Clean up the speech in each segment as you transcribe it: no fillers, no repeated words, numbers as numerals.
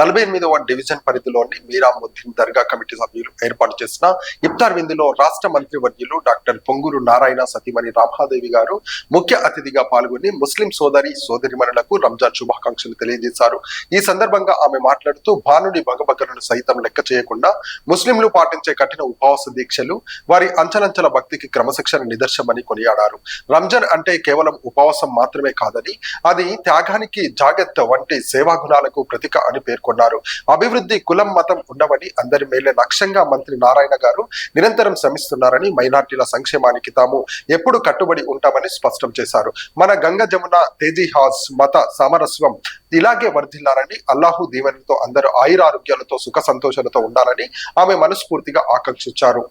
48వ division పరిధిలోని మీరాముద్దీన్ దర్గా committee సభ్యులు ఏర్పాటు చేసిన ఇఫ్తార్ విందులో రాష్ట్ర మంత్రి వర్యులు డాక్టర్ పొంగూరు నారాయణ సతీమణి రామాదేవి గారు ముఖ్య అతిథిగా పాల్గొని ముస్లిం సోదరిమణులకు రంజాన్ శుభాకాంక్షలు తెలియజేశారు. ఈ సందర్భంగా ఆమె మాట్లాడుతూ భానుడి బగబగలను సైతం లెక్క చేయకుండా ముస్లింలు పాటించే కఠిన ఉపవాస దీక్షలు వారి అంచలంచల భక్తికి క్రమశిక్షణ నిదర్శనమని కొనియాడారు. రంజాన్ అంటే కేవలం ఉపవాసం మాత్రమే కాదని అది త్యాగానికి జాగ్రత్త వంటి సేవా గుణాలకు ప్రతీక అని పేర్కొన్నారు. అభివృద్ధి కులం మతం ఉండవని అందరి మేలే లక్ష్యంగా మంత్రి నారాయణ గారు నిరంతరం శ్రమిస్తున్నారని మైనార్టీల సంక్షేమానికి తాము ఎప్పుడు కట్టుబడి ఉంటామని స్పష్టం చేశారు. మన గంగ జమున తేజీహాస్ మత సామరస్వం ఇలాగే వర్ధిల్లారని అల్లాహు దీవెనలతో అందరూ ఆయురారోగ్యాలతో సుఖ సంతోషాలతో ఉండాలని ఆమె మనస్ఫూర్తిగా ఆకాంక్షించారు.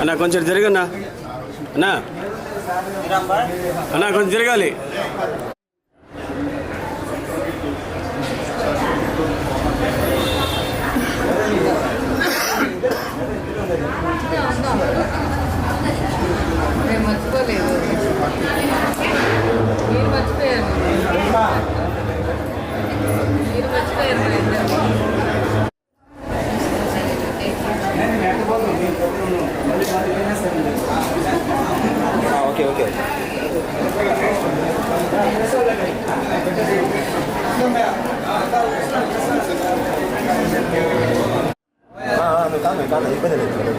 అన్నా కొంచెం జరగన్నా అన్నా అన్నా కొంచెం జరగాలి. ఓకే కాదు ఇబ్బంది లేదు.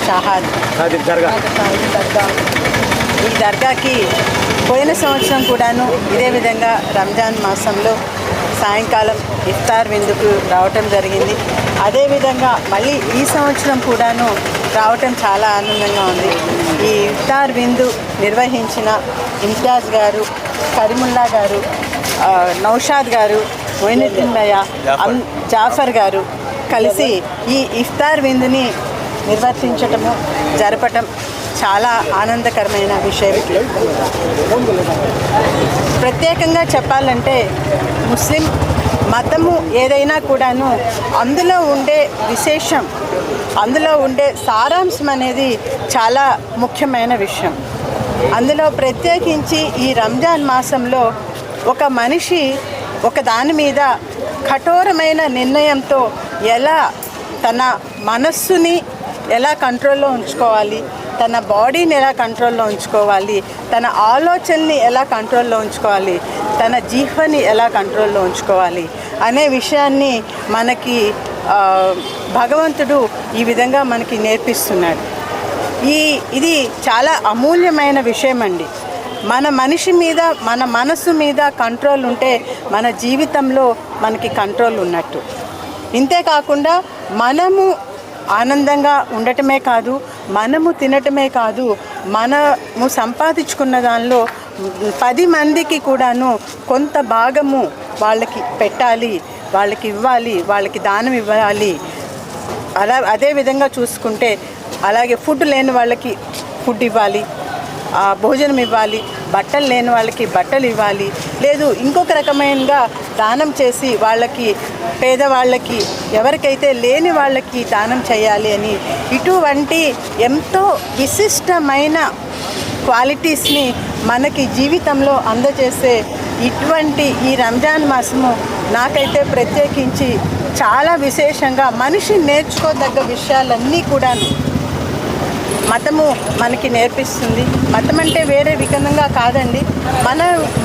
షాహాద్ దర్గా. దర్గా. ఈ దర్గాకి పోయిన సంవత్సరం కూడాను ఇదే విధంగా రంజాన్ మాసంలో సాయంకాలం ఇఫ్తార్ విందుకు రావటం జరిగింది. అదేవిధంగా మళ్ళీ ఈ సంవత్సరం కూడాను రావటం చాలా ఆనందంగా ఉంది. ఈ ఇఫ్తార్ విందు నిర్వహించిన ఇంతియాజ్ గారు, కరీముల్లా గారు, నౌషాద్ గారు, మొయినుద్దీన్ భయ్య, జాఫర్ గారు కలిసి ఈ ఇఫ్తార్ విందుని నిర్వర్తించటము జరపటం చాలా ఆనందకరమైన విషయం. ప్రత్యేకంగా చెప్పాలంటే ముస్లిం మతము ఏదైనా కూడాను అందులో ఉండే విశేషం, అందులో ఉండే సారాంశం అనేది చాలా ముఖ్యమైన విషయం. అందులో ప్రత్యేకించి ఈ రంజాన్ మాసంలో ఒక మనిషి ఒక దాని మీద కఠోరమైన నిర్ణయంతో ఎలా తన మనస్సుని ఎలా కంట్రోల్లో ఉంచుకోవాలి, తన బాడీని ఎలా కంట్రోల్లో ఉంచుకోవాలి, తన ఆలోచనని ఎలా కంట్రోల్లో ఉంచుకోవాలి, తన జీవని ఎలా కంట్రోల్లో ఉంచుకోవాలి అనే విషయాన్ని మనకి భగవంతుడు ఈ విధంగా మనకి నేర్పిస్తున్నాడు. ఇది చాలా అమూల్యమైన విషయం అండి. మన మనిషి మీద, మన మనసు మీద కంట్రోల్ ఉంటే మన జీవితంలో మనకి కంట్రోల్ ఉన్నట్టు. ఇంతేకాకుండా మనము ఆనందంగా ఉండటమే కాదు, మనము తినటమే కాదు, మనము సంపాదించుకున్న దానిలో 10 మందికి కూడాను కొంత భాగము వాళ్ళకి పెట్టాలి, వాళ్ళకి ఇవ్వాలి, వాళ్ళకి దానం ఇవ్వాలి. అదే విధంగా చూసుకుంటే అలాగే ఫుడ్ లేని వాళ్ళకి ఫుడ్ ఇవ్వాలి, భోజనం ఇవ్వాలి, బట్టలు లేని వాళ్ళకి బట్టలు ఇవ్వాలి, లేదు ఇంకొక రకమైనగా దానం చేసి వాళ్ళకి, పేదవాళ్ళకి, ఎవరికైతే లేని వాళ్ళకి దానం చేయాలి అని ఇటువంటి ఎంతో విశిష్టమైన క్వాలిటీస్ని మనకి జీవితంలో అందజేసే ఇటువంటి ఈ రంజాన్ మాసము నాకైతే ప్రత్యేకించి చాలా విశేషంగా మనిషి నేర్చుకోదగ్గ విషయాలన్నీ కూడాను మతము మనకి నేర్పిస్తుంది. మతం అంటే వేరే విధంగా కాదండి,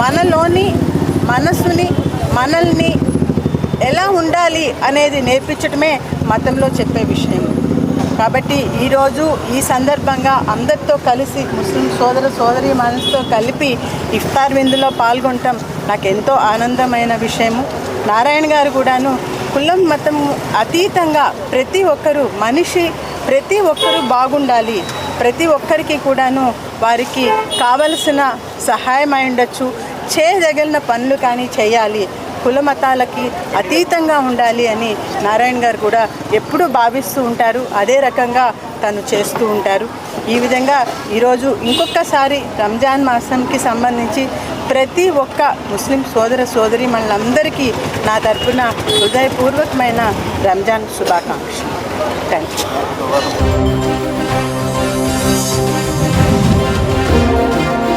మనలోని మనసుని, మనల్ని ఎలా ఉండాలి అనేది నేర్పించడమే మతంలో చెప్పే విషయం. కాబట్టి ఈరోజు ఈ సందర్భంగా అందరితో కలిసి ముస్లిం సోదరి మనసుతో కలిపి ఇఫ్తార్ విందులో పాల్గొనటం నాకు ఎంతో ఆనందమైన విషయము. నారాయణ గారు కూడాను కులం మతం అతీతంగా ప్రతి ఒక్కరూ ప్రతి ఒక్కరూ బాగుండాలి, ప్రతి ఒక్కరికి కూడాను వారికి కావలసిన సహాయం అయి ఉండొచ్చు, చేయదగిన పనులు కానీ చేయాలి, కుల మతాలకి అతీతంగా ఉండాలి అని నారాయణ గారు కూడా ఎప్పుడూ భావిస్తూ ఉంటారు. అదే రకంగా తను చేస్తూ ఉంటారు. ఈ విధంగా ఈరోజు ఇంకొకసారి రంజాన్ మాసంకి సంబంధించి ప్రతి ఒక్క ముస్లిం సోదరి మనందరికీ నా తరఫున హృదయపూర్వకమైన రంజాన్ శుభాకాంక్షలు. Thank you.